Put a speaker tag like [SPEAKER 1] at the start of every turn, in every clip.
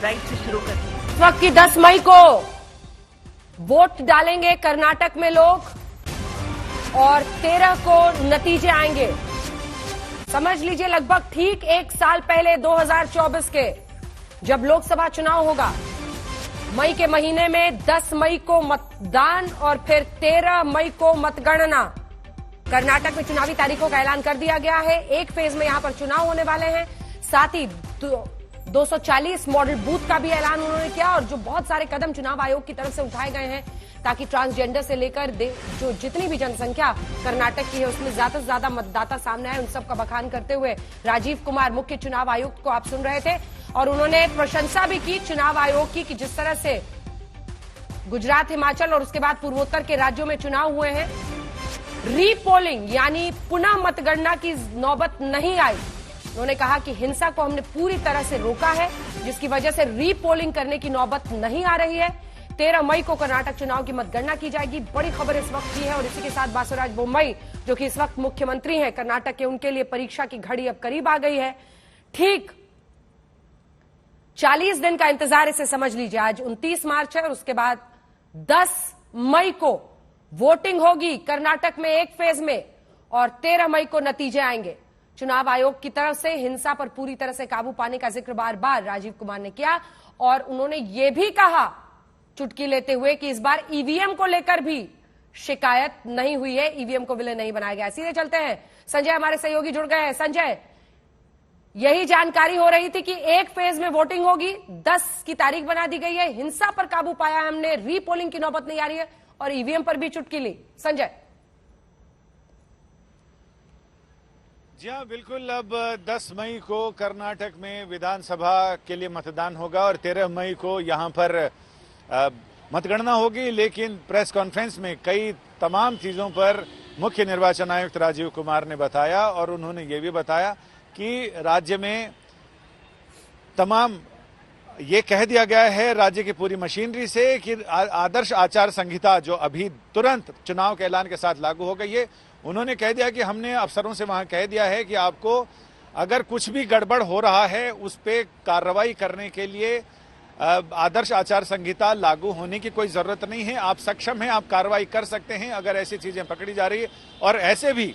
[SPEAKER 1] Right से शुरू करती हूँ।
[SPEAKER 2] इस वक्त की 10 मई को वोट डालेंगे कर्नाटक में लोग और 13 को नतीजे आएंगे। समझ लीजिए लगभग ठीक एक साल पहले 2024 के जब लोकसभा चुनाव होगा, मई के महीने में 10 मई को मतदान और फिर 13 मई को मतगणना। कर्नाटक में चुनावी तारीखों का ऐलान कर दिया गया है। एक फेज में यहां पर चुनाव होने वाले हैं, साथ ही 240 मॉडल बूथ का भी ऐलान उन्होंने किया और जो बहुत सारे कदम चुनाव आयोग की तरफ से उठाए गए हैं ताकि ट्रांसजेंडर से लेकर जो जितनी भी जनसंख्या कर्नाटक की है उसमें ज्यादा से ज्यादा मतदाता सामने आए, उन सब का बखान करते हुए राजीव कुमार मुख्य चुनाव आयुक्त को आप सुन रहे थे और उन्होंने प्रशंसा भी की चुनाव आयोग की कि जिस तरह से गुजरात, हिमाचल और उसके बाद पूर्वोत्तर के राज्यों में चुनाव हुए हैं, रीपोलिंग यानी पुनः मतगणना की नौबत नहीं आई। उन्होंने कहा कि हिंसा को हमने पूरी तरह से रोका है, जिसकी वजह से रीपोलिंग करने की नौबत नहीं आ रही है। 13 मई को कर्नाटक चुनाव की मतगणना की जाएगी। बड़ी खबर इस वक्त की है और इसी के साथ बासुराज बोम्मई जो कि इस वक्त मुख्यमंत्री हैं कर्नाटक के, उनके लिए परीक्षा की घड़ी अब करीब आ गई है। ठीक 40 दिन का इंतजार इसे समझ लीजिए। आज 29 मार्च है और उसके बाद 10 मई को वोटिंग होगी कर्नाटक में एक फेज में और 13 मई को नतीजे आएंगे। चुनाव आयोग की तरफ से हिंसा पर पूरी तरह से काबू पाने का जिक्र बार बार राजीव कुमार ने किया और उन्होंने ये भी कहा चुटकी लेते हुए कि इस बार ईवीएम को लेकर भी शिकायत नहीं हुई है, ईवीएम को विलेन नहीं बनाया गया। सीधे चलते हैं, संजय हमारे सहयोगी जुड़ गए हैं। संजय, यही जानकारी हो रही थी कि एक फेज में वोटिंग होगी, 10 की तारीख बना दी गई है, हिंसा पर काबू पाया है हमने, रीपोलिंग की नौबत नहीं आ रही है और ईवीएम पर भी चुटकी ली। संजय।
[SPEAKER 3] जी हाँ, बिल्कुल। अब 10 मई को कर्नाटक में विधानसभा के लिए मतदान होगा और 13 मई को यहां पर मतगणना होगी। लेकिन प्रेस कॉन्फ्रेंस में कई तमाम चीजों पर मुख्य निर्वाचन आयुक्त राजीव कुमार ने बताया और उन्होंने ये भी बताया कि राज्य में तमाम ये कह दिया गया है राज्य की पूरी मशीनरी से कि आदर्श आचार संहिता जो अभी तुरंत चुनाव के ऐलान के साथ लागू हो गई है, उन्होंने कह दिया कि हमने अफसरों से वहां कह दिया है कि आपको अगर कुछ भी गड़बड़ हो रहा है उस पर कार्रवाई करने के लिए आदर्श आचार संहिता लागू होने की कोई जरूरत नहीं है। आप सक्षम हैं, आप कार्रवाई कर सकते हैं अगर ऐसी चीजें पकड़ी जा रही है। और ऐसे भी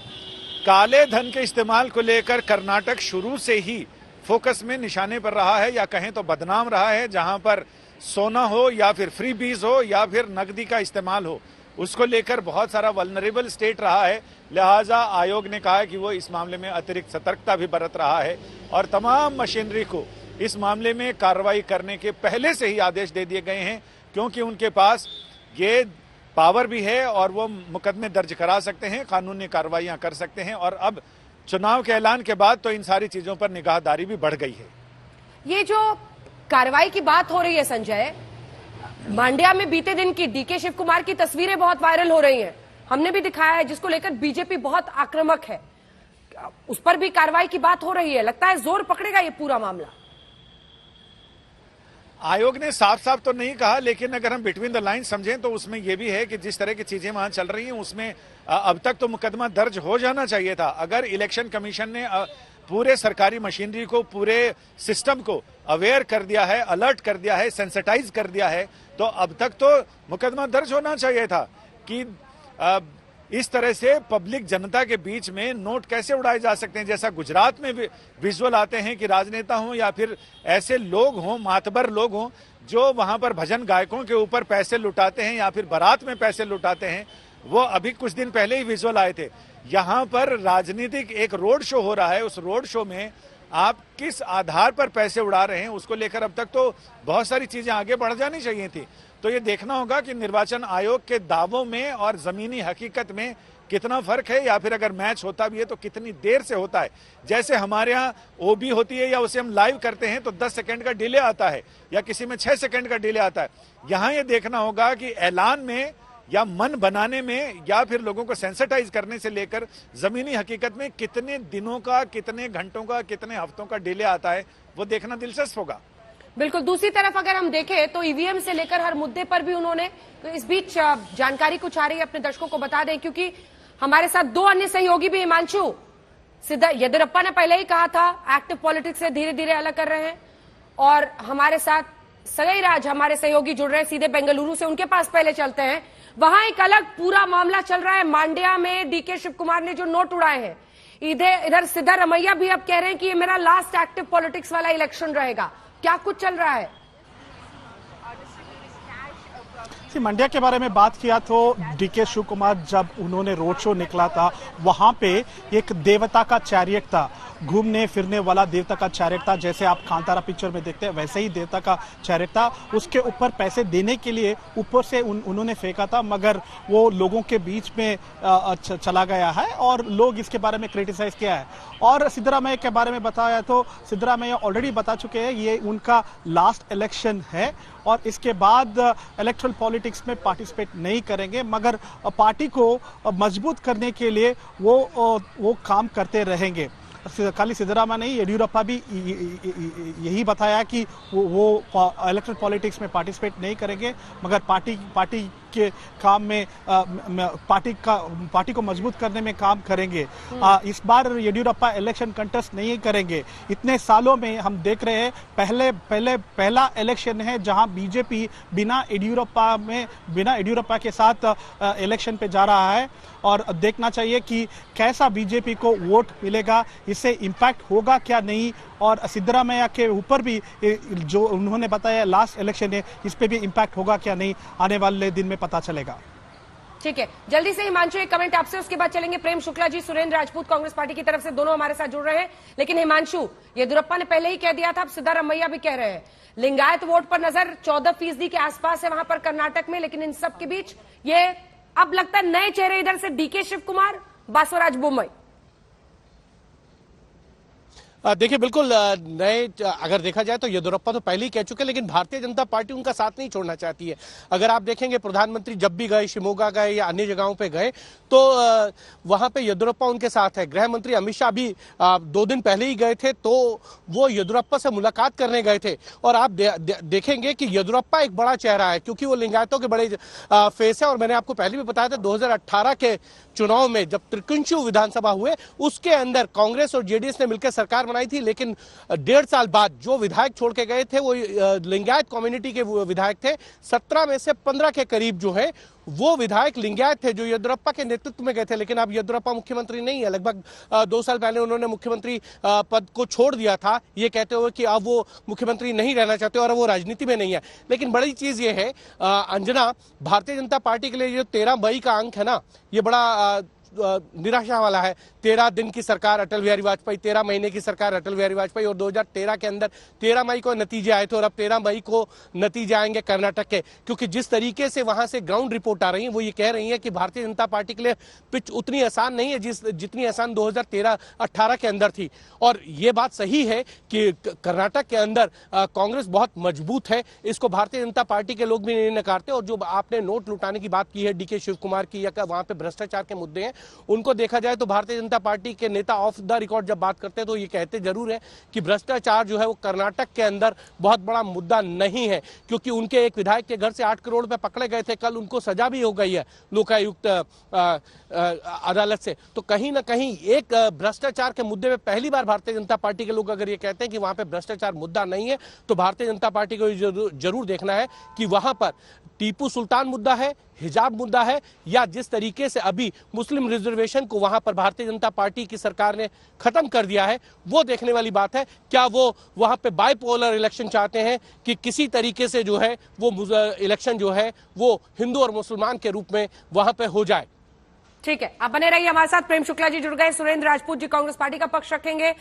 [SPEAKER 3] काले धन के इस्तेमाल को लेकर कर्नाटक शुरू से ही फोकस में निशाने पर रहा है या कहें तो बदनाम रहा है। जहां पर सोना हो या फिर फ्री बीज हो या फिर नकदी का इस्तेमाल हो, उसको लेकर बहुत सारा वल्नरेबल स्टेट रहा है। लिहाजा आयोग ने कहा है कि वो इस मामले में अतिरिक्त सतर्कता भी बरत रहा है और तमाम मशीनरी को इस मामले में कार्रवाई करने के पहले से ही आदेश दे दिए गए हैं, क्योंकि उनके पास ये पावर भी है और वो मुकदमे दर्ज करा सकते हैं, कानूनी कार्रवाइयां कर सकते हैं। और अब चुनाव के ऐलान के बाद तो इन सारी चीजों पर निगाहदारी भी बढ़ गई है।
[SPEAKER 2] ये जो कार्रवाई की बात हो रही है संजय, मांड्या में बीते दिन की डीके शिव कुमार की तस्वीरें बहुत वायरल हो रही हैं, हमने भी दिखाया है, जिसको लेकर बीजेपी बहुत आक्रामक है, उस पर भी कार्रवाई की बात हो रही है। लगता है जोर पकड़ेगा ये पूरा मामला।
[SPEAKER 3] आयोग ने साफ साफ तो नहीं कहा, लेकिन अगर हम बिटवीन द लाइन समझें तो उसमें यह भी है कि जिस तरह की चीजें वहां चल रही हैं उसमें अब तक तो मुकदमा दर्ज हो जाना चाहिए था। अगर इलेक्शन कमीशन ने पूरे सरकारी मशीनरी को, पूरे सिस्टम को अवेयर कर दिया है, अलर्ट कर दिया है, सेंसिटाइज कर दिया है, तो अब तक तो मुकदमा दर्ज होना चाहिए था कि इस तरह से पब्लिक जनता के बीच में नोट कैसे उड़ाए जा सकते हैं। जैसा गुजरात में विजुअल आते हैं कि राजनेता हों या फिर ऐसे लोग हों, मातबर लोग हों, जो वहां पर भजन गायकों के ऊपर पैसे लुटाते हैं या फिर बारात में पैसे लुटाते हैं, वो अभी कुछ दिन पहले ही विजुअल आए थे। यहां पर राजनीतिक एक रोड शो हो रहा है, उस रोड शो में आप किस आधार पर पैसे उड़ा रहे हैं उसको लेकर अब तक तो बहुत सारी चीजें आगे बढ़ जानी चाहिए थी। तो ये देखना होगा कि निर्वाचन आयोग के दावों में और जमीनी हकीकत में कितना फर्क है, या फिर अगर मैच होता भी है तो कितनी देर से होता है। जैसे हमारे यहाँ ओबी होती है या उसे हम लाइव करते हैं तो 10 सेकंड का डिले आता है या किसी में 6 सेकंड का डिले आता है। यहाँ ये देखना होगा कि ऐलान में या मन बनाने में या फिर लोगों को सेंसिटाइज करने से लेकर जमीनी हकीकत में कितने दिनों का, कितने घंटों का, कितने हफ्तों का डिले आता है, वो देखना दिलचस्प होगा।
[SPEAKER 2] बिल्कुल। दूसरी तरफ अगर हम देखें तो ईवीएम से लेकर हर मुद्दे पर भी उन्होंने, इस बीच जानकारी कुछ आ रही है, अपने दर्शकों को बता दें, क्योंकि हमारे साथ 2 अन्य सहयोगी भी, हिमांशु येदियुरप्पा ने पहले ही कहा था एक्टिव पॉलिटिक्स से धीरे धीरे अलग कर रहे हैं, और हमारे साथ सगईराज हमारे सहयोगी जुड़ रहे हैं सीधे बेंगलुरु से, उनके पास पहले चलते हैं। वहां एक अलग पूरा मामला चल रहा है। मांड्या में डीके शिव कुमार ने जो नोट उड़ाए हैं, इधर सिद्धारमैया भी अब कह रहे हैं कि ये मेरा लास्ट एक्टिव पॉलिटिक्स वाला इलेक्शन रहेगा। क्या कुछ चल रहा है?
[SPEAKER 1] मंड्या के बारे में बात किया तो डीके शिव कुमार जब उन्होंने रोड शो निकला था, वहां पे एक देवता का चैरियट था, घूमने फिरने वाला देवता का चैरियट था, जैसे आप कांतारा पिक्चर में देखते हैं वैसे ही देवता का चैरियट था। उसके ऊपर पैसे देने के लिए ऊपर से उन्होंने फेंका था, मगर वो लोगों के बीच में चला गया है और लोग इसके बारे में क्रिटिसाइज किया है। और सिद्धरामैया के बारे में बताया तो सिद्धरामैया ऑलरेडी बता चुके हैं ये उनका लास्ट इलेक्शन है और इसके बाद इलेक्ट्रल पॉलिटिक्स में पार्टिसिपेट नहीं करेंगे, मगर पार्टी को मजबूत करने के लिए वो काम करते रहेंगे। खाली सिद्धरामैया नहीं, येडियुरप्पा भी यही बताया कि वो इलेक्ट्रल पॉलिटिक्स में पार्टिसिपेट नहीं करेंगे, मगर पार्टी के काम में पार्टी को मजबूत करने में काम करेंगे। इस बार येडियुरप्पा इलेक्शन कंटेस्ट नहीं करेंगे। इतने सालों में हम देख रहे हैं पहला इलेक्शन है जहां बीजेपी बिना येडियुरप्पा के साथ इलेक्शन पे जा रहा है और देखना चाहिए कि कैसा बीजेपी को वोट मिलेगा, इससे इंपैक्ट होगा क्या नहीं। और सिद्धरामैया के ऊपर भी जो उन्होंने बताया लास्ट इलेक्शन है, इस पे भी इंपैक्ट होगा क्या नहीं, आने वाले दिन में पता चलेगा।
[SPEAKER 2] ठीक है, जल्दी से हिमांशु एक कमेंट आपसे, उसके बाद चलेंगे प्रेम शुक्ला जी, सुरेंद्र राजपूत कांग्रेस पार्टी की तरफ से, दोनों हमारे साथ जुड़ रहे हैं। लेकिन हिमांशु, येदियुरप्पा ने पहले ही कह दिया था, अब सिद्धारमैया भी कह रहे हैं, लिंगायत वोट पर नजर 14% के आसपास है वहां पर कर्नाटक में। लेकिन इन सब के बीच ये अब लगता है नए चेहरे, इधर से डीके शिव कुमार, बासवराज बोम्मई।
[SPEAKER 4] देखिए बिल्कुल नए, अगर देखा जाए तो येदियुरप्पा तो पहले ही कह चुके हैं, लेकिन भारतीय जनता पार्टी उनका साथ नहीं छोड़ना चाहती है। अगर आप देखेंगे प्रधानमंत्री जब भी गए, शिमोगा गए या अन्य जगहों पे गए, तो वहां पे येदियुरप्पा उनके साथ है। गृह मंत्री अमित शाह भी 2 दिन पहले ही गए थे, तो वो येदियुरप्पा से मुलाकात करने गए थे। और आप देखेंगे कि येदियुरप्पा एक बड़ा चेहरा है, क्योंकि वो लिंगायतों के बड़े फेस है। और मैंने आपको पहले भी बताया था 2018 के चुनाव में जब त्रिकुंचु विधानसभा हुए, उसके अंदर कांग्रेस और जेडीएस ने मिलकर सरकार बनाई थी, लेकिन 1.5 साल बाद जो विधायक छोड़ के गए थे वो लिंगायत कम्युनिटी के विधायक थे। 17 में से 15 के करीब जो है वो विधायक लिंगायत थे जो येदियुरप्पा के नेतृत्व में गए थे। लेकिन अब येदियुरप्पा मुख्यमंत्री नहीं है, लगभग 2 साल पहले उन्होंने मुख्यमंत्री पद को छोड़ दिया था, ये कहते हुए कि अब वो मुख्यमंत्री नहीं रहना चाहते और वो राजनीति में नहीं है। लेकिन बड़ी चीज ये है अंजना, भारतीय जनता पार्टी के लिए जो 13 मई का अंक है ना, ये बड़ा निराशा वाला है। 13 दिन की सरकार अटल बिहारी वाजपेयी, 13 महीने की सरकार अटल बिहारी वाजपेयी, और 2013 के अंदर 13 मई को नतीजे आए थे और अब 13 मई को नतीजे आएंगे कर्नाटक के। क्योंकि जिस तरीके से वहां से ग्राउंड रिपोर्ट आ रही है, वो ये कह रही है कि भारतीय जनता पार्टी के लिए पिच उतनी आसान नहीं है जितनी आसान 2013-18 के अंदर थी। और ये बात सही है कि कर्नाटक के अंदर कांग्रेस बहुत मजबूत है, इसको भारतीय जनता पार्टी के लोग भी नहीं नकारते। और जो आपने नोट लुटाने की बात की है डीके शिव कुमार की, या वहां पे भ्रष्टाचार के मुद्दे हैं, उनको देखा जाए तो भारतीय जनता पार्टी के नेता ऑफ द रिकॉर्ड जब बात करते हैं तो ये कहते जरूर है कि भ्रष्टाचार जो है वो कर्नाटक के अंदर बहुत बड़ा मुद्दा नहीं है, क्योंकि उनके एक विधायक के घर से 8 करोड़ रुपए पकड़े गए थे, कल उनको सजा भी हो गई है लोकायुक्त अदालत से। तो कहीं ना कहीं एक भ्रष्टाचार के मुद्दे में पहली बार भारतीय जनता पार्टी के लोग अगर ये कहते हैं कि वहां पे भ्रष्टाचार मुद्दा नहीं है, तो भारतीय जनता पार्टी को जरूर देखना है कि वहां पर टीपू सुल्तान मुद्दा है, हिजाब मुद्दा है, या जिस तरीके से अभी मुस्लिम रिजर्वेशन को वहां पर भारतीय जनता पार्टी की सरकार ने खत्म कर दिया है, वो देखने वाली बात है। क्या वो वहां पे बाइपोलर इलेक्शन चाहते हैं कि किसी तरीके से जो है वो इलेक्शन जो है वो हिंदू और मुसलमान के रूप में वहां पे हो जाए।
[SPEAKER 2] ठीक है, आप बने रहिए हमारे साथ। प्रेम शुक्ला जी जुड़ गए, सुरेंद्र राजपूत जी कांग्रेस पार्टी का पक्ष रखेंगे,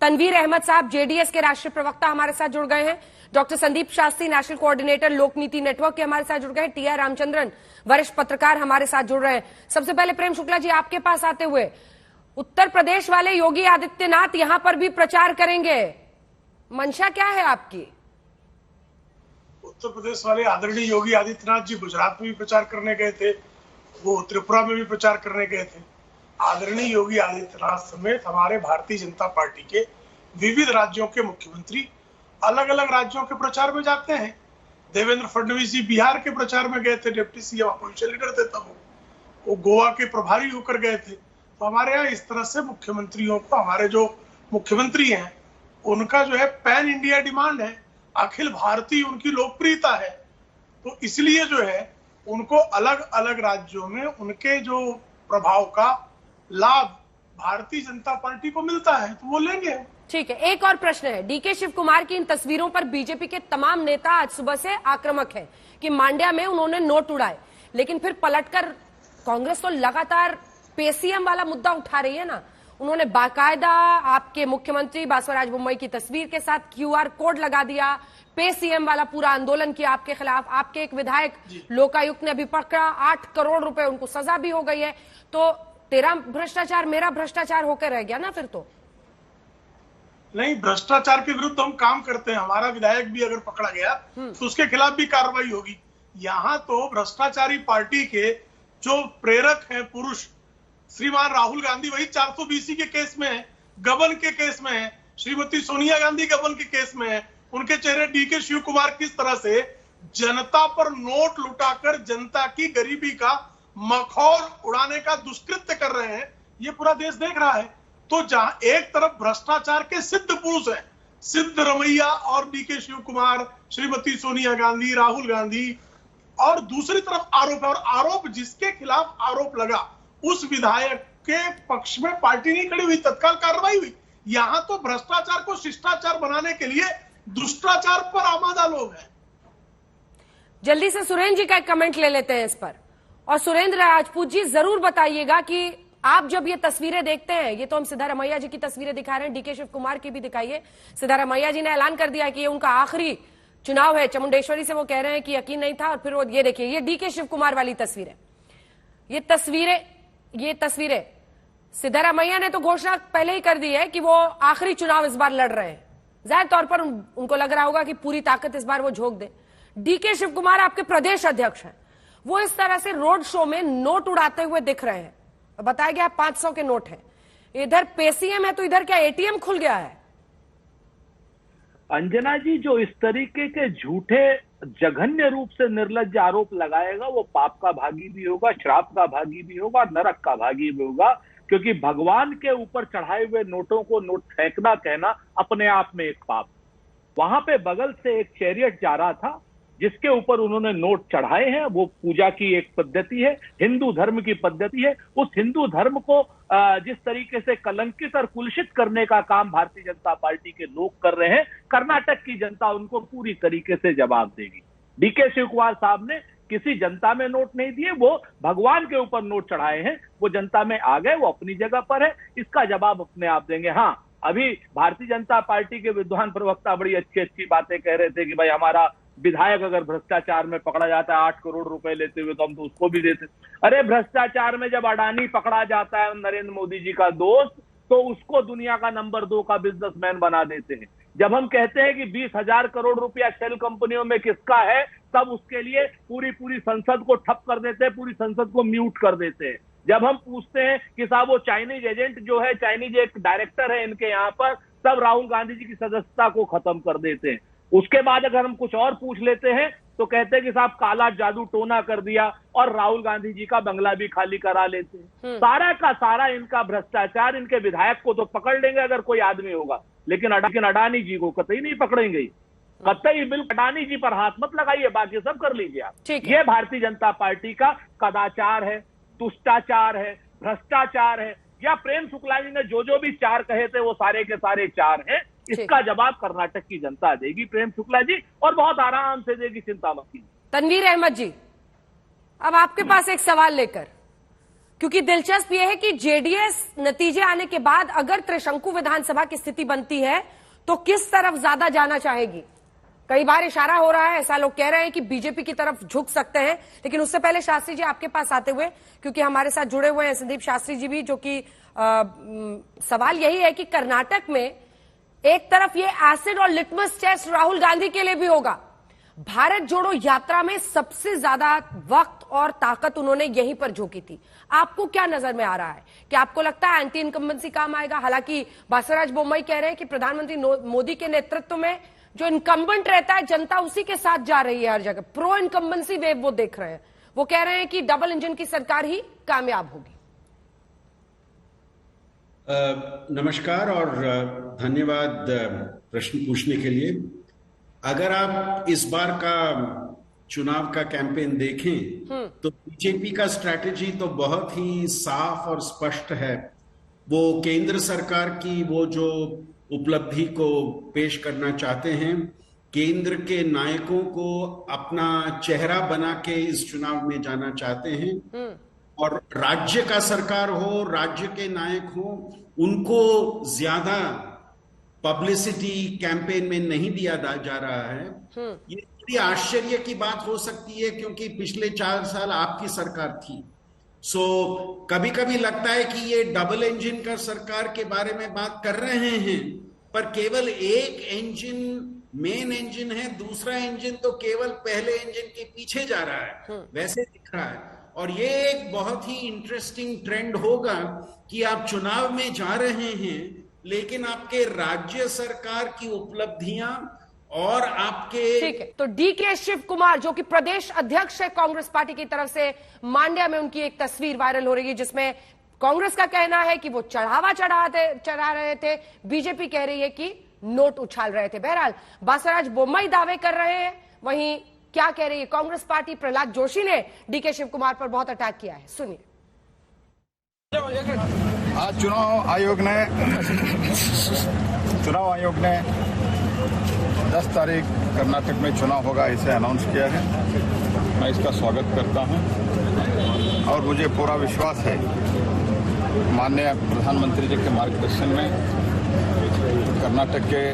[SPEAKER 2] तनवीर अहमद साहब जेडीएस के राष्ट्रीय प्रवक्ता हमारे साथ जुड़ गए हैं, doctor Sandeep Shastri national coordinator लोक नीति नेटवर्क के हमारे साथ जुड़ गए हैं, टीआर रामचंद्रन वरिष्ठ पत्रकार हमारे साथ जुड़ रहे हैं। सबसे पहले प्रेम शुक्ला जी आपके पास आते हुए, उत्तर प्रदेश वाले योगी आदित्यनाथ यहां पर भी प्रचार करेंगे, मंशा क्या है आपकी?
[SPEAKER 5] उत्तर प्रदेश वाले आदरणीय योगी आदित्यनाथ जी गुजरात में भी प्रचार करने गए थे, वो त्रिपुरा में भी प्रचार करने गए थे। आदरणीय योगी आदित्यनाथ समेत हमारे भारतीय जनता पार्टी के विविध राज्यों के मुख्यमंत्री अलग अलग राज्यों के प्रचार में जाते हैं। देवेंद्र फडणवीस जी बिहार के प्रचार में गए थे, डिप्टी सीएम अपोजिशन लीडर थे तब वो गोवा के प्रभारी होकर गए थे। तो हमारे यहाँ इस तरह से मुख्यमंत्रियों को, हमारे जो मुख्यमंत्री हैं उनका जो है पैन इंडिया डिमांड है। अखिल भारतीय उनकी लोकप्रियता है। तो इसलिए जो है उनको अलग अलग राज्यों में उनके जो प्रभाव का लाभ भारतीय जनता पार्टी को मिलता है तो वो लेंगे।
[SPEAKER 2] ठीक है, एक और प्रश्न है। डीके शिव कुमार की इन तस्वीरों पर बीजेपी के तमाम नेता आज सुबह से आक्रामक हैं कि मांड्या में उन्होंने नोट उड़ाए, लेकिन फिर पलटकर कांग्रेस तो लगातार पेसीएम वाला मुद्दा उठा रही है ना। उन्होंने बाकायदा आपके मुख्यमंत्री बासवराज बोम्मई की तस्वीर के साथ क्यूआर कोड लगा दिया, पेसीएम वाला पूरा आंदोलन किया आपके खिलाफ। आपके एक विधायक लोकायुक्त ने अभी पकड़ा, 8 करोड़ रुपए उनको सजा भी हो गई है। तो तेरा भ्रष्टाचार मेरा भ्रष्टाचार होकर रह गया ना फिर तो।
[SPEAKER 5] नहीं, भ्रष्टाचार के विरुद्ध हम काम करते हैं। हमारा विधायक भी अगर पकड़ा गया तो उसके खिलाफ भी कार्रवाई होगी। यहाँ तो भ्रष्टाचारी पार्टी के जो प्रेरक हैं पुरुष श्रीमान राहुल गांधी वही 420 के केस में है, गबन के केस में है, श्रीमती सोनिया गांधी गबन के केस में है। उनके चेहरे डीके शिव कुमार किस तरह से जनता पर नोट लुटाकर जनता की गरीबी का मखौल उड़ाने का दुष्कृत्य कर रहे हैं, ये पूरा देश देख रहा है। तो जहां एक तरफ भ्रष्टाचार के सिद्ध पुरुष हैं, सिद्ध रमैया और डीके शिव कुमार, श्रीमती सोनिया गांधी, राहुल गांधी, और दूसरी तरफ आरोप है, और आरोप जिसके खिलाफ आरोप लगा उस विधायक के पक्ष में पार्टी नहीं खड़ी हुई, तत्काल कार्रवाई हुई। यहां तो भ्रष्टाचार को शिष्टाचार बनाने के लिए दुष्टाचार पर आमादा लोग हैं।
[SPEAKER 2] जल्दी से सुरेंद्र जी का एक कमेंट ले लेते हैं इस पर। और सुरेंद्र राजपूत जी जरूर बताइएगा कि आप जब ये तस्वीरें देखते हैं, ये तो हम सिद्धारमैया जी की तस्वीरें दिखा रहे हैं, डीके शिव कुमार की भी दिखाइए। सिद्धारमैया जी ने ऐलान कर दिया कि ये उनका आखिरी चुनाव है। चामुंडेश्वरी से वो कह रहे हैं कि यकीन नहीं था, और फिर वो ये देखिए, ये डीके शिव कुमार वाली तस्वीर है। ये तस्वीरें सिद्धारमैया ने तो घोषणा पहले ही कर दी है कि वो आखिरी चुनाव इस बार लड़ रहे हैं। जाहिर तौर पर उनको लग रहा होगा कि पूरी ताकत इस बार वो झोंक दे। डीके शिव कुमार आपके प्रदेश अध्यक्ष हैं, वो इस तरह से रोड शो में नोट उड़ाते हुए दिख रहे हैं। बताया गया 500 के नोट हैं, इधर पेसीएम है तो इधर क्या एटीएम खुल गया है?
[SPEAKER 6] अंजना जी, जो इस तरीके के झूठे जघन्य रूप से निर्लज्ज आरोप लगाएगा वो पाप का भागी भी होगा, श्राप का भागी भी होगा, नरक का भागी भी होगा। क्योंकि भगवान के ऊपर चढ़ाए हुए नोटों को नोट फेंकना कहना अपने आप में एक पाप। वहां पे बगल से एक चैरियट जा रहा था जिसके ऊपर उन्होंने नोट चढ़ाए हैं। वो पूजा की एक पद्धति है, हिंदू धर्म की पद्धति है। उस हिंदू धर्म को जिस तरीके से कलंकित और कुलषित करने का काम भारतीय जनता पार्टी के लोग कर रहे हैं, कर्नाटक की जनता उनको पूरी तरीके से जवाब देगी। डीके शिव कुमार साहब ने किसी जनता में नोट नहीं दिए, वो भगवान के ऊपर नोट चढ़ाए हैं। वो जनता में आ गए, वो अपनी जगह पर है, इसका जवाब अपने आप देंगे। हाँ, अभी भारतीय जनता पार्टी के विद्वान प्रवक्ता बड़ी अच्छी अच्छी बातें कह रहे थे कि भाई हमारा विधायक अगर भ्रष्टाचार में पकड़ा जाता है 8 करोड़ रुपए लेते हुए तो हम तो उसको भी देते। अरे भ्रष्टाचार में जब अडानी पकड़ा जाता है नरेंद्र मोदी जी का दोस्त, तो उसको दुनिया का नंबर 2 का बिजनेसमैन बना देते हैं। जब हम कहते हैं कि 20,000 करोड़ रुपया शेल कंपनियों में किसका है, तब उसके लिए पूरी संसद को ठप कर देते हैं, पूरी संसद को म्यूट कर देते हैं। जब हम पूछते हैं कि साहब वो चाइनीज एजेंट जो है, चाइनीज एक डायरेक्टर है इनके यहाँ पर, तब राहुल गांधी जी की सदस्यता को खत्म कर देते हैं। उसके बाद अगर हम कुछ और पूछ लेते हैं तो कहते हैं कि साहब काला जादू टोना कर दिया, और राहुल गांधी जी का बंगला भी खाली करा लेते हैं। सारा का सारा इनका भ्रष्टाचार। इनके विधायक को तो पकड़ लेंगे अगर कोई आदमी होगा, लेकिन अडानी जी को कतई नहीं पकड़ेंगे, कतई। बिल्कुल अडानी जी पर हाथ मत लगाइए, बाकी सब कर लीजिए आप। ये भारतीय जनता पार्टी का कदाचार है, तुष्टाचार है, भ्रष्टाचार है। या प्रेम शुक्ला जी ने जो भी 4 कहे थे वो सारे के सारे 4 हैं। इसका जवाब कर्नाटक की जनता देगी, प्रेम शुक्ला जी, और बहुत आराम से देगी, चिंता मत कीजिए।
[SPEAKER 2] तनवीर अहमद जी, अब आपके पास एक सवाल लेकर, क्योंकि दिलचस्प यह है कि जेडीएस नतीजे आने के बाद अगर त्रिशंकु विधानसभा की स्थिति बनती है तो किस तरफ ज्यादा जाना चाहेगी? कई बार इशारा हो रहा है, ऐसा लोग कह रहे हैं कि बीजेपी की तरफ झुक सकते हैं। लेकिन उससे पहले शास्त्री जी आपके पास आते हुए, क्योंकि हमारे साथ जुड़े हुए हैं संदीप शास्त्री जी भी, जो कि सवाल यही है कि कर्नाटक में एक तरफ ये एसिड और लिटमस टेस्ट राहुल गांधी के लिए भी होगा। भारत जोड़ो यात्रा में सबसे ज्यादा वक्त और ताकत उन्होंने यहीं पर झोंकी थी। आपको क्या नजर में आ रहा है कि आपको लगता है एंटी इनकम्बेंसी काम आएगा? हालांकि बासवराज बोम्मई कह रहे हैं कि प्रधानमंत्री मोदी के नेतृत्व में जो इनकम्बेंट रहता है जनता उसी के साथ जा रही है हर जगह। प्रो इनकम्बेंसी वेव वो देख रहे हैं। वो कह रहे हैं कि डबल इंजन की सरकार ही कामयाब होगी।
[SPEAKER 7] नमस्कार और धन्यवाद प्रश्न पूछने के लिए। अगर आप इस बार का चुनाव का कैंपेन देखें तो बीजेपी का स्ट्रैटेजी तो बहुत ही साफ और स्पष्ट है। वो केंद्र सरकार की वो जो उपलब्धि को पेश करना चाहते हैं, केंद्र के नायकों को अपना चेहरा बना के इस चुनाव में जाना चाहते हैं, और राज्य का सरकार हो, राज्य के नायक हो, उनको ज्यादा पब्लिसिटी कैंपेन में नहीं दिया जा रहा है। ये बड़ी आश्चर्य की बात हो सकती है क्योंकि पिछले 4 साल आपकी सरकार थी। कभी कभी लगता है कि ये डबल इंजन का सरकार के बारे में बात कर रहे हैं, पर केवल एक इंजन मेन इंजन है, दूसरा इंजन तो केवल पहले इंजन के पीछे जा रहा है, वैसे दिख रहा है। और ये एक बहुत ही इंटरेस्टिंग ट्रेंड होगा कि आप चुनाव में जा रहे हैं लेकिन आपके राज्य सरकार की उपलब्धियां और आपके
[SPEAKER 2] ठीक है। तो डीके शिव कुमार जो कि प्रदेश अध्यक्ष है कांग्रेस पार्टी की तरफ से, मांड्या में उनकी एक तस्वीर वायरल हो रही है जिसमें कांग्रेस का कहना है कि वो चढ़ा रहे थे, बीजेपी कह रही है कि नोट उछाल रहे थे। बहरहाल बासवराज बोम्मई दावे कर रहे हैं, वहीं क्या कह रही है कांग्रेस पार्टी? प्रहलाद जोशी ने डीके शिव कुमार पर बहुत अटैक किया है, सुनिए।
[SPEAKER 8] आज चुनाव आयोग ने 10 तारीख कर्नाटक में चुनाव होगा इसे अनाउंस किया है। मैं इसका स्वागत करता हूं और मुझे पूरा विश्वास है माननीय प्रधानमंत्री जी के मार्गदर्शन में कर्नाटक के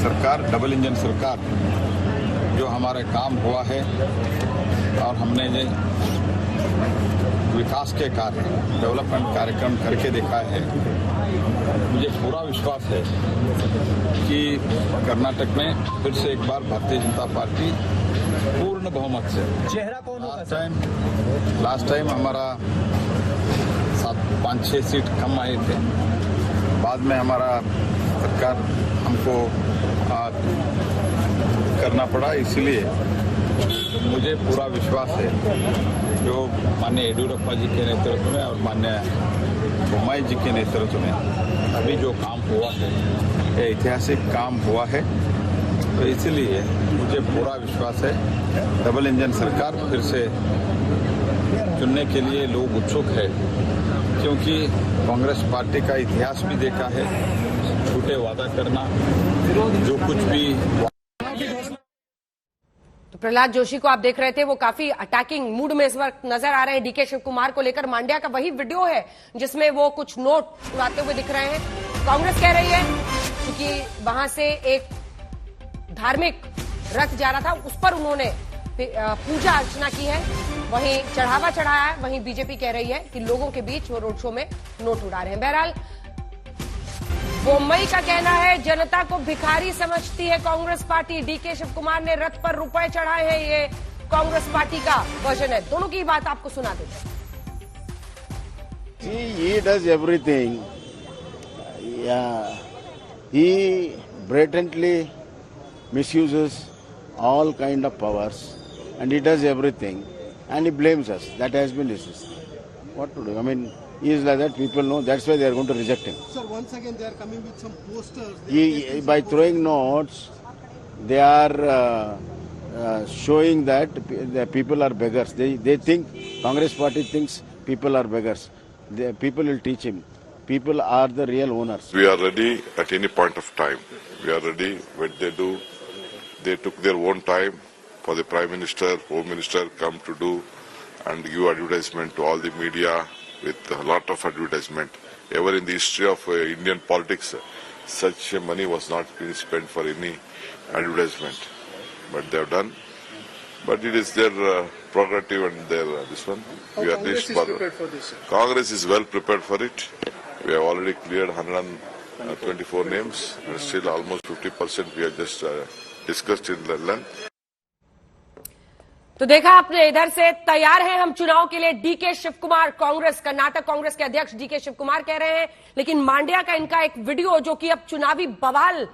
[SPEAKER 8] सरकार, डबल इंजन सरकार, जो हमारे काम हुआ है और हमने जो विकास के कार्य, डेवलपमेंट कार्यक्रम करके देखा है, मुझे पूरा विश्वास है कि कर्नाटक में फिर से एक बार भारतीय जनता पार्टी पूर्ण बहुमत से।
[SPEAKER 9] चेहरा कौन होगा?
[SPEAKER 8] लास्ट टाइम हमारा 5-6 सीट कम आए थे, बाद में हमारा सरकार हमको करना पड़ा, इसलिए मुझे पूरा विश्वास है जो माननीय येडियुरप्पा जी के नेतृत्व में और माननीय बोम्मई जी के नेतृत्व में अभी जो काम हुआ है, ये ऐतिहासिक काम हुआ है। तो इसलिए मुझे पूरा विश्वास है डबल इंजन सरकार फिर से चुनने के लिए लोग उत्सुक है, क्योंकि कांग्रेस पार्टी का इतिहास भी देखा है, झूठे वादा करना, जो कुछ भी।
[SPEAKER 2] तो प्रहलाद जोशी को आप देख रहे थे, वो काफी अटैकिंग मूड में इस वक्त नजर आ रहे हैं डीके शिव कुमार को लेकर। मांड्या का वही वीडियो है जिसमें वो कुछ नोट उड़ाते हुए दिख रहे हैं। कांग्रेस कह रही है क्योंकि वहां से एक धार्मिक रथ जा रहा था, उस पर उन्होंने पूजा अर्चना की है, वहीं चढ़ावा चढ़ाया है। वहीं बीजेपी कह रही है कि लोगों के बीच वो रोड शो में नोट उड़ा रहे हैं। बहरहाल बोम्मई का कहना है जनता को भिखारी समझती है कांग्रेस पार्टी। डीके शिव कुमार ने रथ पर रुपए चढ़ाए हैं, ये कांग्रेस पार्टी का वर्जन है। दोनों की बात आपको सुना देते हैं।
[SPEAKER 10] He does everything. Yeah. He blatantly misuses all kind of powers, and he does everything, and he blames us. That has been his system. What to do? I mean, he is like that. People know. That's why they are going to reject him.
[SPEAKER 9] Sir, once again they are coming with some posters.
[SPEAKER 10] By throwing notes, they are showing that the people are beggars. They think, Congress party thinks people are beggars. The people will teach him. People are the real owners.
[SPEAKER 11] We are ready at any point of time. We are ready. What they do, they took their own time for the Prime Minister, Home Minister come to do and give advertisement to all the media with a lot of advertisement. Ever in the history of Indian politics, such money was not being spent for any advertisement. But they have done. But it is their prerogative and their this one. We are
[SPEAKER 9] Congress is prepared for this, sir?
[SPEAKER 11] Congress is well prepared for it. We have already cleared 124 names, and still almost 50% we have just discussed in length.
[SPEAKER 2] तो देखा आपने, इधर से तैयार हैं हम चुनाव के लिए। डीके शिव कुमार, कांग्रेस, कर्नाटक कांग्रेस के अध्यक्ष डीके शिव कुमार कह रहे हैं, लेकिन मांड्या का इनका एक वीडियो जो कि अब चुनावी बवाल,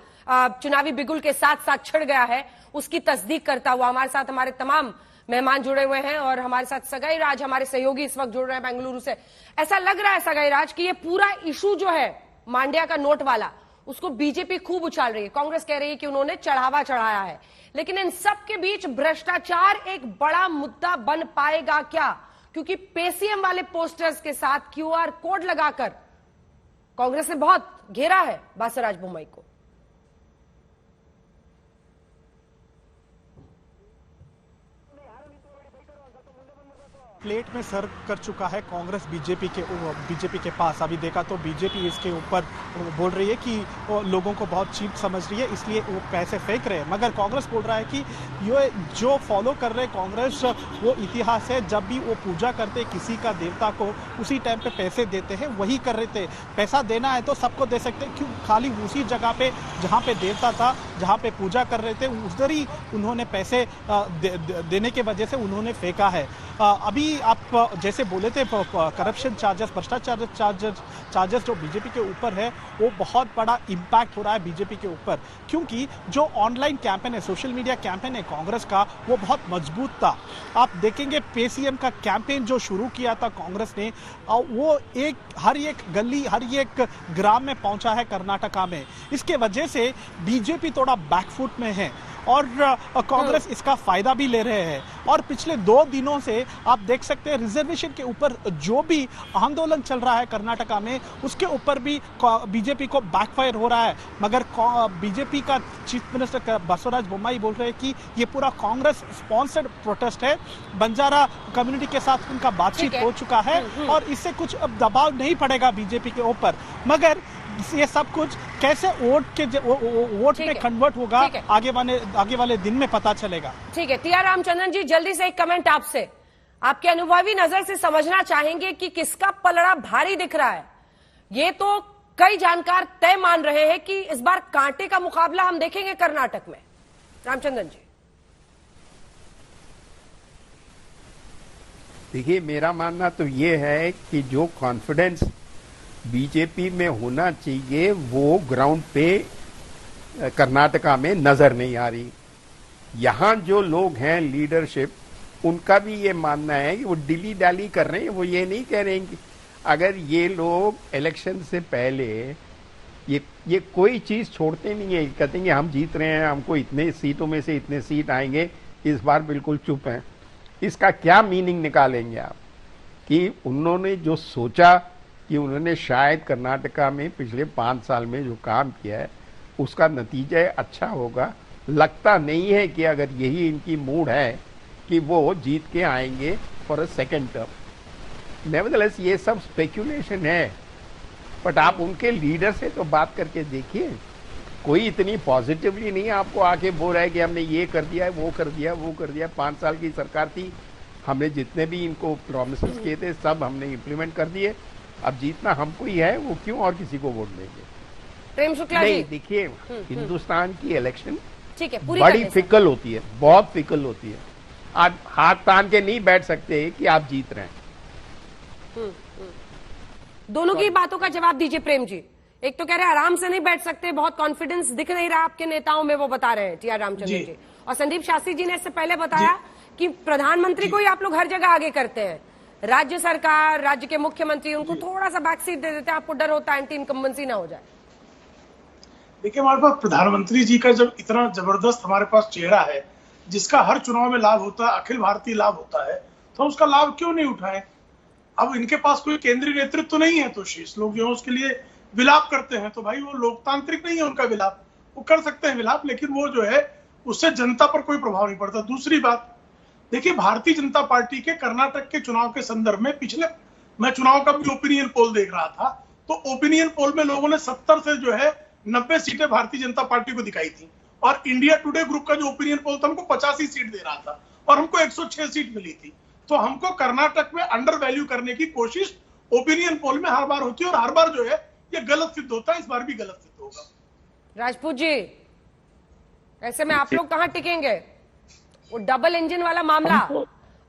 [SPEAKER 2] चुनावी बिगुल के साथ साथ छिड़ गया है, उसकी तस्दीक करता हुआ हमारे साथ हमारे तमाम मेहमान जुड़े हुए हैं और हमारे साथ सगाई राज, हमारे सहयोगी इस वक्त जुड़ रहे हैं बेंगलुरु से। ऐसा लग रहा है सगाई राज कि ये पूरा इशू जो है मांड्या का नोट वाला, उसको बीजेपी खूब उछाल रही है। कांग्रेस कह रही है कि उन्होंने चढ़ावा चढ़ाया है। लेकिन इन सब के बीच भ्रष्टाचार एक बड़ा मुद्दा बन पाएगा क्या? क्योंकि पेसीएम वाले पोस्टर्स के साथ क्यूआर कोड लगाकर कांग्रेस ने बहुत घेरा है बासवराज बोम्मई को।
[SPEAKER 1] प्लेट में सर कर चुका है कांग्रेस बीजेपी के पास। अभी देखा तो बीजेपी इसके ऊपर बोल रही है कि लोगों को बहुत चीप समझ रही है, इसलिए वो पैसे फेंक रहे हैं। मगर कांग्रेस बोल रहा है कि ये जो फॉलो कर रहे कांग्रेस वो इतिहास है, जब भी वो पूजा करते किसी का देवता को उसी टाइम पे पैसे देते हैं, वही कर रहे थे। पैसा देना है तो सबको दे सकते, क्यों खाली उसी जगह पे जहाँ पे देवता था, जहाँ पे पूजा कर रहे थे, उधर ही उन्होंने पैसे देने के वजह से उन्होंने फेंका है। अभी आप जैसे बोले थे करप्शन चार्जेस, भ्रष्टाचार चार्जेस जो बीजेपी के ऊपर है, वो बहुत बड़ा इम्पैक्ट हो रहा है बीजेपी के ऊपर, क्योंकि जो ऑनलाइन कैंपेन है, सोशल मीडिया कैंपेन है कांग्रेस का, वो बहुत मजबूत था। आप देखेंगे पेसीएम का कैंपेन जो शुरू किया था कांग्रेस ने, वो हर एक गली, हर एक ग्राम में पहुंचा है कर्नाटका में। इसके वजह से बीजेपी थोड़ा बैकफुट में है और कांग्रेस इसका फायदा भी ले रहे हैं। और पिछले 2 दिनों से आप देख सकते हैं रिजर्वेशन के ऊपर जो भी आंदोलन चल रहा है कर्नाटका में, उसके ऊपर भी बीजेपी को बैकफायर हो रहा है। मगर बीजेपी का चीफ मिनिस्टर बासवराज बोम्मई बोल रहे हैं कि ये पूरा कांग्रेस स्पॉन्सर्ड प्रोटेस्ट है। बंजारा कम्युनिटी के साथ उनका बातचीत हो चुका है और इससे कुछ अब दबाव नहीं पड़ेगा बीजेपी के ऊपर। मगर ये सब कुछ कैसे वोट में कन्वर्ट होगा, आगे वाले दिन में पता चलेगा।
[SPEAKER 2] ठीक है, टीआर रामचंद्रन जी, जल्दी से एक कमेंट आपसे। आपके अनुभवी नजर से समझना चाहेंगे कि किसका पलड़ा भारी दिख रहा है। ये तो कई जानकार तय मान रहे हैं कि इस बार कांटे का मुकाबला हम देखेंगे कर्नाटक में। रामचंद्रन जी,
[SPEAKER 12] देखिए, मेरा मानना तो ये है कि जो कॉन्फिडेंस बीजेपी में होना चाहिए वो ग्राउंड पे कर्नाटका में नजर नहीं आ रही। यहां जो लोग हैं लीडरशिप, उनका भी ये मानना है कि वो डिली डाली कर रहे हैं। वो ये नहीं कह रहे हैं कि अगर ये लोग इलेक्शन से पहले ये कोई चीज छोड़ते नहीं है, कहते हैं कि हम जीत रहे हैं, हमको इतने सीटों में से इतने सीट आएंगे, इस बार बिल्कुल चुप हैं। इसका क्या मीनिंग निकालेंगे आप कि उन्होंने जो सोचा कि उन्होंने शायद कर्नाटका में पिछले 5 साल में जो काम किया है उसका नतीजा अच्छा होगा। लगता नहीं है कि अगर यही इनकी मूड है कि वो जीत के आएंगे for a second term. Nevertheless ये सब स्पेक्यूलेशन है, बट आप उनके लीडर से तो बात करके देखिए। कोई इतनी पॉजिटिवली नहीं आपको आके बोल रहा है कि हमने ये कर दिया है, वो कर दिया, वो कर दिया। 5 साल की सरकार थी, हमने जितने भी इनको प्रॉमिसेस किए थे सब हमने इम्प्लीमेंट कर दिए। अब जीतना हमको ही है, वो क्यों और किसी को वोट देंगे?
[SPEAKER 2] प्रेम शुक्ला
[SPEAKER 12] नहीं, देखिए, हिंदुस्तान की इलेक्शन
[SPEAKER 2] ठीक है,
[SPEAKER 12] बड़ी फिकल होती है, बहुत फिकल होती है। आप हाथ तान के नहीं बैठ सकते कि आप जीत रहे हैं।
[SPEAKER 2] दोनों की बातों का जवाब दीजिए प्रेम जी। एक तो कह रहे हैं आराम से नहीं बैठ सकते, बहुत कॉन्फिडेंस दिख नहीं रहा आपके नेताओं में, वो बता रहे हैं टीआर रामचंद्रन जी। और संदीप शास्त्री जी ने इससे पहले बताया कि प्रधानमंत्री को ही आप लोग हर जगह आगे करते हैं, राज्य सरकार, राज्य के मुख्यमंत्री, उनको थोड़ा सा बैक सीट दे देते हैं, आपको डर होता है एंटी इनकम्बेंसी ना हो जाए।
[SPEAKER 5] देखिए, हमारे पास प्रधानमंत्री जी का जब इतना जबरदस्त हमारे पास चेहरा है जिसका हर चुनाव में लाभ होता है, अखिल भारतीय लाभ होता है, तो उसका लाभ क्यों नहीं उठाएं? अब इनके पास कोई केंद्रीय नेतृत्व तो नहीं है, तो शीर्ष लोग जो है उसके लिए विलाप करते हैं। तो भाई वो लोकतांत्रिक नहीं है उनका विलाप, वो कर सकते हैं विलाप, लेकिन वो जो है उससे जनता पर कोई प्रभाव नहीं पड़ता। दूसरी बात, देखिए, भारतीय जनता पार्टी के कर्नाटक के चुनाव के संदर्भ में पिछले मैं चुनाव का भी ओपिनियन पोल देख रहा था, तो ओपिनियन पोल में लोगों ने 70 से जो है 90 सीटें भारतीय जनता पार्टी को दिखाई थी, और इंडिया टुडे ग्रुप का जो ओपिनियन पोल था हमको 85 सीट दे रहा था और हमको 106 सीट मिली थी। तो हमको कर्नाटक में अंडर वैल्यू करने की कोशिश ओपिनियन पोल में हर बार होती है और हर बार जो है ये गलत सिद्ध होता है। इस बार भी गलत सिद्ध होगा।
[SPEAKER 2] राजपूत जी, ऐसे में आप लोग कहां टिकेंगे? वो डबल इंजन वाला मामला,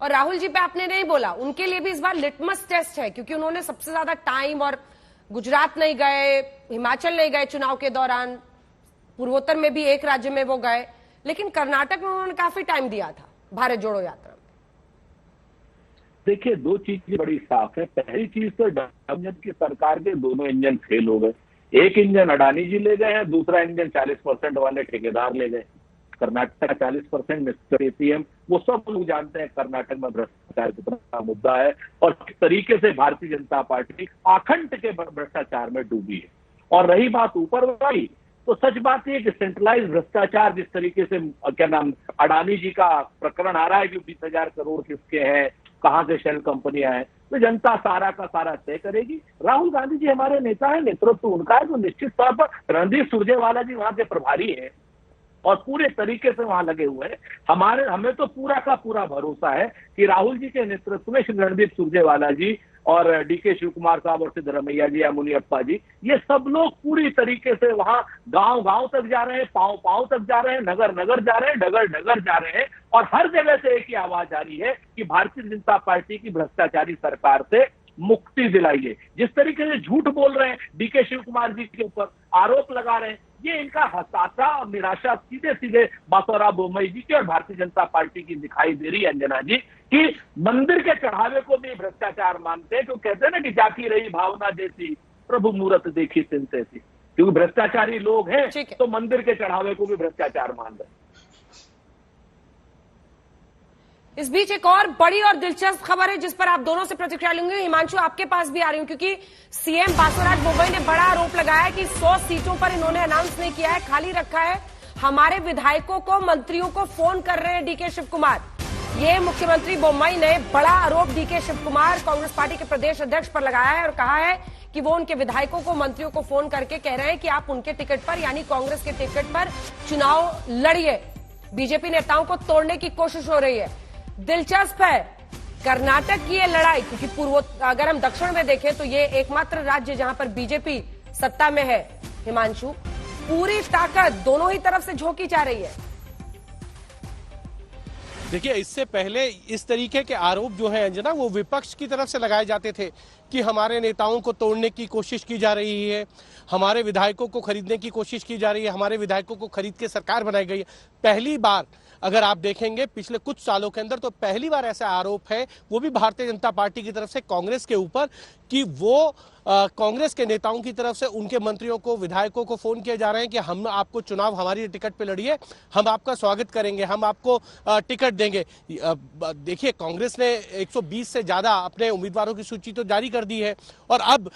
[SPEAKER 2] और राहुल जी पे आपने नहीं बोला, उनके लिए भी इस बार लिटमस टेस्ट है, क्योंकि उन्होंने सबसे ज्यादा टाइम, और गुजरात नहीं गए, हिमाचल नहीं गए चुनाव के दौरान, पूर्वोत्तर में भी एक राज्य में वो गए, लेकिन कर्नाटक में उन्होंने काफी टाइम दिया था भारत जोड़ो यात्रा में।
[SPEAKER 6] देखिए, 2 चीजें बड़ी साफ है। पहली चीज तो डबल इंजन की सरकार के दोनों इंजन फेल हो गए, एक इंजन अडानी जी ले गए हैं, दूसरा इंजन 40% वाले ठेकेदार ले गए। कर्नाटक का 40% मिस्टर एपीएम, वो सब लोग जानते हैं कर्नाटक में भ्रष्टाचार कितना मुद्दा है और किस तरीके से भारतीय जनता पार्टी आखंड के भ्रष्टाचार में डूबी है। और रही बात ऊपर वाली, तो सच बात है कि सेंट्रलाइज भ्रष्टाचार जिस तरीके से क्या नाम अडानी जी का प्रकरण आ रहा है कि 20,000 करोड़ किसके हैं, कहां से शेल कंपनियां हैं, तो जनता सारा का सारा तय करेगी। राहुल गांधी जी हमारे नेता है, नेतृत्व उनका है, तो निश्चित तौर पर रणदीप सुरजेवाला जी वहां के प्रभारी है और पूरे तरीके से वहां लगे हुए हैं। हमें तो पूरा का पूरा भरोसा है कि राहुल जी के नेतृत्व में श्री रणदीप सुरजेवाला जी और डीके शिव कुमार साहब और सिद्धरमैया जी या मुनियप्पा जी, ये सब लोग पूरी तरीके से वहां गांव गांव तक जा रहे हैं, पांव पांव तक जा रहे हैं, नगर नगर जा रहे हैं, डगर डगर जा रहे हैं और हर जगह से एक ही आवाज आ रही है कि भारतीय जनता पार्टी की भ्रष्टाचारी सरकार से मुक्ति दिलाइए। जिस तरीके से झूठ बोल रहे हैं, डीके शिव कुमार जी के ऊपर आरोप लगा रहे हैं, ये इनका हताशा और निराशा सीधे सीधे बासोराव बोम्मई जी की और भारतीय जनता पार्टी की दिखाई दे रही है। अंजना जी कि मंदिर के चढ़ावे को भी भ्रष्टाचार मानते हैं, क्योंकि कहते हैं ना कि जाकी रही भावना जैसी प्रभु मूरत देखी सिंते थी, क्योंकि भ्रष्टाचारी लोग हैं तो मंदिर के चढ़ावे को भी भ्रष्टाचार मान रहे हैं।
[SPEAKER 2] इस बीच एक और बड़ी और दिलचस्प खबर है जिस पर आप दोनों से प्रतिक्रिया लूंगी। हिमांशु, आपके पास भी आ रही हूं क्योंकि सीएम बासोराव बोम्मई ने बड़ा आरोप लगाया कि 100 सीटों पर इन्होंने अनाउंस नहीं किया है, खाली रखा है। हमारे विधायकों को, मंत्रियों को फोन कर रहे हैं डीके शिव कुमार। ये मुख्यमंत्री बोम्मई ने बड़ा आरोप डीके शिव कुमार कांग्रेस पार्टी के प्रदेश अध्यक्ष पर लगाया है और कहा है कि वो उनके विधायकों को, मंत्रियों को फोन करके कह रहे हैं कि आप उनके टिकट पर यानी कांग्रेस के टिकट पर चुनाव लड़िए। बीजेपी नेताओं को तोड़ने की कोशिश हो रही है। दिलचस्प है कर्नाटक की ये लड़ाई, क्योंकि अगर हम दक्षिण में देखें तो ये एकमात्र राज्य जहां पर बीजेपी सत्ता में है। हिमांशु, पूरी ताकत दोनों ही तरफ से झोंकी जा रही है।
[SPEAKER 4] देखिए, इससे पहले इस तरीके के आरोप जो है अंजना, वो विपक्ष की तरफ से लगाए जाते थे कि हमारे नेताओं को तोड़ने की कोशिश की जा रही है, हमारे विधायकों को खरीदने की कोशिश की जा रही है, हमारे विधायकों को खरीद के सरकार बनाई गई है। पहली बार अगर आप देखेंगे पिछले कुछ सालों के अंदर, तो पहली बार ऐसा आरोप है, वो भी भारतीय जनता पार्टी की तरफ से कांग्रेस के ऊपर, कि वो कांग्रेस के नेताओं की तरफ से उनके मंत्रियों को, विधायकों को फोन किए जा रहे हैं कि हम आपको चुनाव हमारी टिकट पे लड़िए, हम आपका स्वागत करेंगे, हम आपको टिकट देंगे। देखिए, कांग्रेस ने 120 से ज्यादा अपने उम्मीदवारों की सूची तो जारी कर दी है और अब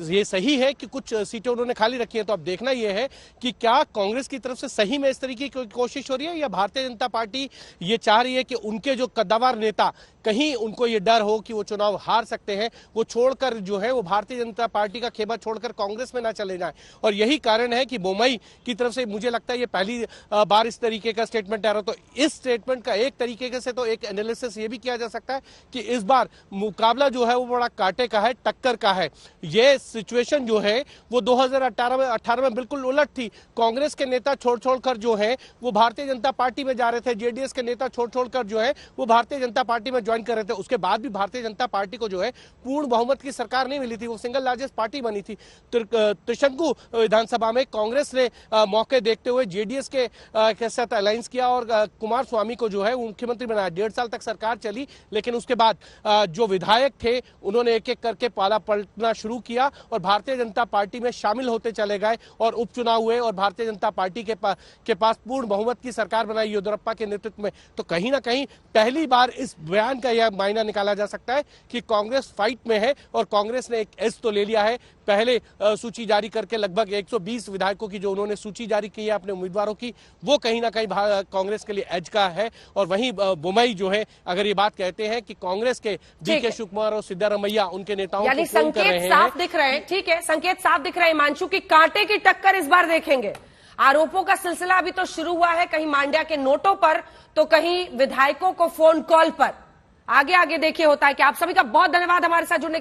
[SPEAKER 4] ये सही है कि कुछ सीटें उन्होंने खाली रखी हैं। तो अब देखना यह है कि क्या कांग्रेस की तरफ से सही में इस तरीके की कोशिश हो रही है या भारतीय जनता पार्टी ये चाह रही है कि उनके जो कद्दावर नेता, कहीं उनको ये डर हो कि वो चुनाव हार सकते हैं, वो छोड़कर जो है वो भारतीय जनता पार्टी का खेमा छोड़कर कांग्रेस में ना चले जाएं। और यही कारण है कि बोम्मई की तरफ से मुझे लगता है ये पहली बार इस तरीके का स्टेटमेंट आ रहा है। तो इस स्टेटमेंट का एक तरीके से तो एक एनालिसिस ये भी किया जा सकता है कि इस बार मुकाबला जो है वो बड़ा कांटे का है, टक्कर का है। ये सिचुएशन जो है वो 2018 में बिल्कुल उलट थी। कांग्रेस के नेता छोड़ जो है वो भारतीय जनता पार्टी में जा रहे थे, जेडीएस के नेता छोड़ जो है वो भारतीय जनता पार्टी में ज्वाइन कर रहे थे। उसके बाद भी भारतीय जनता पार्टी को जो है पूर्ण बहुमत की सरकार नहीं मिली थी, वो सिंगल लार्जेस्ट पार्टी बनी थी। त्रिशंकु विधानसभा में कांग्रेस ने मौके देखते हुए जेडीएस के साथ अलायंस किया और कुमार स्वामी को जो है मुख्यमंत्री बनाया। 1.5 साल तक सरकार चली, लेकिन उसके बाद जो विधायक थे उन्होंने एक एक करके पाला पलटना शुरू किया और भारतीय जनता पार्टी में शामिल होते चले गए और उपचुनाव हुए और भारतीय जनता पार्टी के पास पूर्ण बहुमत की सरकार बनाई येदियुरप्पा के नेतृत्व में। तो कहीं ना कहीं पहली बार इस बयान का यह मायना निकाला जा सकता है कि कांग्रेस फाइट में है और कांग्रेस ने एक एज तो ले लिया है। पहले सूची जारी करके लगभग 120 विधायकों की जो उन्होंने सूची जारी की है अपने उम्मीदवारों की, वो कहीं ना कहीं कांग्रेस के लिए एज का है। और वहीं बोम्मई जो है अगर ये बात कहते हैं कि कांग्रेस के डीके शिव कुमार और सिद्धरमैया उनके नेताओं को फोन कर रहे हैं,
[SPEAKER 2] साफ दिख रहे हैं। ठीक है, संकेत साफ दिख रहे हैं हिमांशु की कांटे की टक्कर इस बार देखेंगे। आरोपों का सिलसिला अभी तो शुरू हुआ है, कहीं मांड्या के नोटों पर तो कहीं विधायकों को फोन कॉल पर। आगे देखिए होता है कि आप सभी का बहुत धन्यवाद हमारे साथ जुड़ने के